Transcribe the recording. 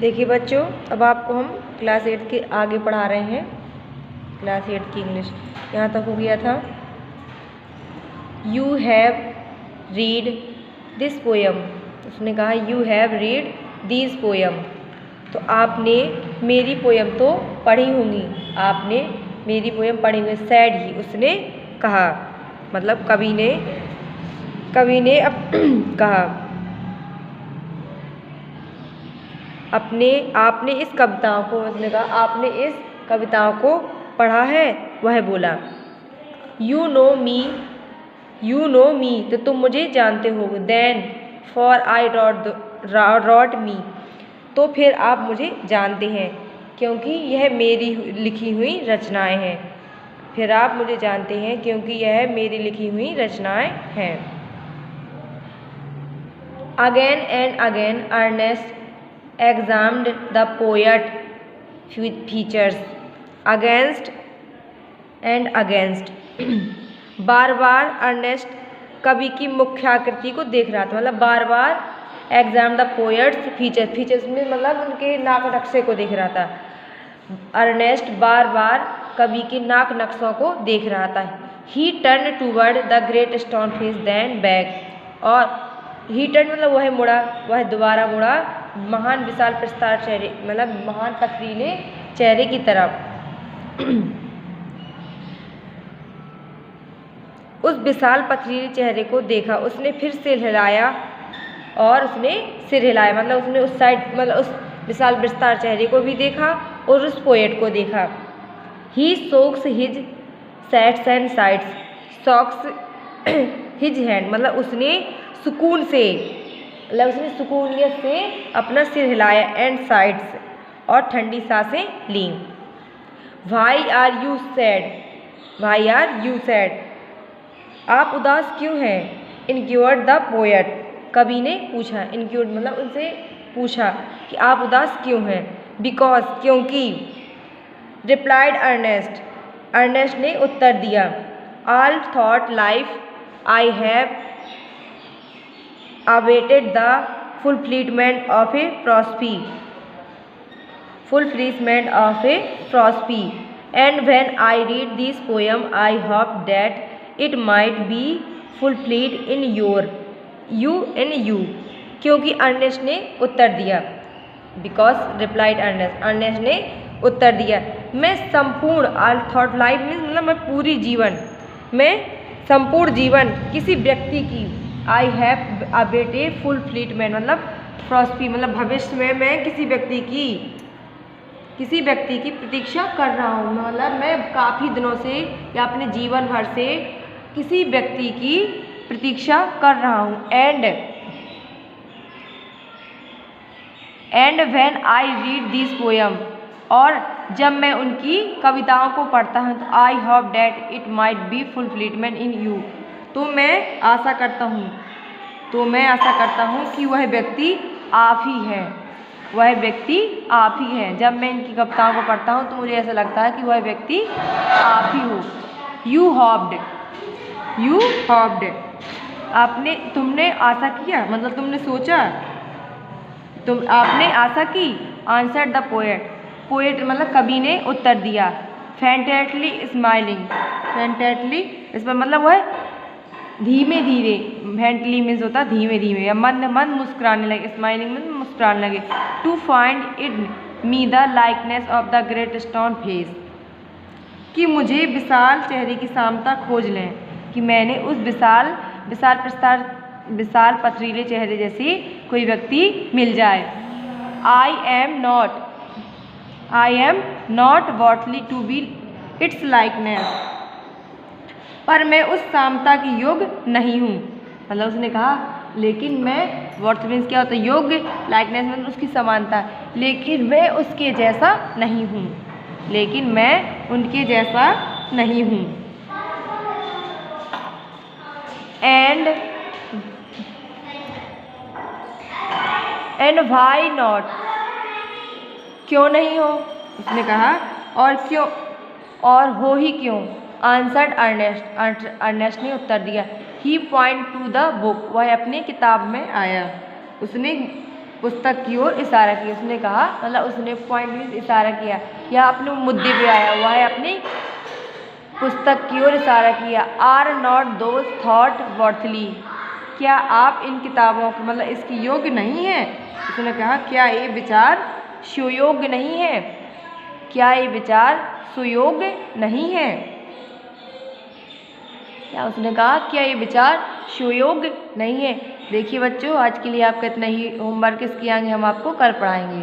देखिए बच्चों, अब आपको हम क्लास 8 के आगे पढ़ा रहे हैं। क्लास 8 की इंग्लिश यहाँ तक हो गया था। You have read this poem. उसने कहा you have read this poem. तो आपने मेरी पोयम तो पढ़ी होंगी, आपने मेरी पोयम पढ़ी होंगी। सैड ही, उसने कहा, मतलब कवि ने अब कहा आपने इस कविताओं को, उसने कहा आपने इस कविताओं को पढ़ा है। वह बोला यू नो मी, तो तुम मुझे जानते हो। देन फॉर आई रॉट मी, तो फिर आप मुझे जानते हैं क्योंकि यह मेरी लिखी हुई रचनाएं हैं। फिर आप मुझे जानते हैं क्योंकि यह मेरी लिखी हुई रचनाएं हैं। Again and again Ernest examined the poet features against and against। बार बार अर्नेस्ट कवि की मुख्य आकृति को देख रहा था, मतलब बार बार एग्जाम द पोएट्स फीचर्स में मतलब उनके नाक नक्शे को देख रहा था। अर्नेस्ट बार बार कवि के नाक नक्शों को देख रहा था। He turn toward the great stone face then back, और ही टर्न मतलब वह मुड़ा, वह दोबारा मुड़ा महान विशाल प्रस्तार चेहरे, मतलब महान पथरीले चेहरे की तरफ। उस विशाल पथरीले चेहरे को देखा। उसने फिर सिर हिलाया, और उसने सिर हिलाया मतलब उसने उस साइड, मतलब उस विशाल विस्तार चेहरे को भी देखा और उस पोएट को देखा। He soaks his sets and sides, soaks his hand, मतलब उसने सुकून से, मतलब उसने सुकूनियत से अपना सिर हिलाया, एंड साइड्स, और ठंडी सांसें ली। वाई आर यू सैड, आप उदास क्यों हैं। इंक्योर्ड द पोएट, कवि ने पूछा। इंक्योर्ड मतलब उनसे पूछा कि आप उदास क्यों हैं। बिकॉज, क्योंकि। रिप्लाइड अर्नेस्ट ने उत्तर दिया। All thought life I have awaited the fulfillment of a prophecy, and when I read this poem I hope that it might be fulfilled in you। क्योंकि अर्नेस्ट ने उत्तर दिया। बिकॉज रिप्लाइड अर्नेस्ट ने उत्तर दिया, मैं संपूर्ण, all thought life में मतलब मैं संपूर्ण जीवन किसी व्यक्ति की, आई हैव अवेटेड फुलफिलमेंट मतलब प्रॉस्पी, मतलब भविष्य में मैं किसी व्यक्ति की प्रतीक्षा कर रहा हूँ। मतलब मैं काफ़ी दिनों से या अपने जीवन भर से किसी व्यक्ति की प्रतीक्षा कर रहा हूँ। And when I read this poem, और जब मैं उनकी कविताओं को पढ़ता हूँ, तो I hope that it might be fulfilment in you, तो मैं आशा करता हूँ कि वह व्यक्ति आप ही है। जब मैं इनकी कविताओं को पढ़ता हूँ तो मुझे ऐसा लगता है कि वह व्यक्ति आप ही हो। यू होप्ड, तुमने आशा किया, मतलब तुमने सोचा, आपने आशा की। आंसर्ड द पोएट मतलब कवि ने उत्तर दिया। फेंटेटली स्माइलिंग, इसमें मतलब वह धीमे धीरे, फेंटली मीन्स होता है धीमे धीमे या मंद मंद मुस्कुराने लगे। स्माइलिंग मीन्स मुस्कुराने लगे। To find it me the likeness of the great stone face, कि मुझे विशाल चेहरे की सामता खोज लें, कि मैंने उस विशाल पथरीले चेहरे जैसी कोई व्यक्ति मिल जाए। I am not worthly to be its likeness, पर मैं उस सामता की योग्य नहीं हूँ। मतलब उसने कहा लेकिन मैं, वर्थ मीन्स क्या होता है, योग्य, लाइकनेस मतलब उसकी समानता, लेकिन मैं उसके जैसा नहीं हूँ, एंड वाई नॉट, क्यों नहीं हो, उसने कहा, और हो ही क्यों। आंसर्ड अर्नेस्ट ने उत्तर दिया। ही पॉइंट टू द बुक, वह अपनी किताब में आया। उसने पुस्तक की ओर इशारा किया। उसने कहा मतलब उसने पॉइंट मीन्स इशारा किया, या अपने मुद्दे पे आया हुआ है, अपनी पुस्तक की ओर इशारा किया। Are not those thought worthy, क्या आप इन किताबों को मतलब इसकी योग्य नहीं है। उसने कहा क्या ये विचार सुयोग्य नहीं है, क्या ये विचार सुयोग्य नहीं है। क्या उसने कहा क्या ये विचार सुयोग्य नहीं है। देखिए बच्चों, आज के लिए आपका इतना ही होमवर्क, इसकी आगे हम आपको कल पढ़ाएंगे।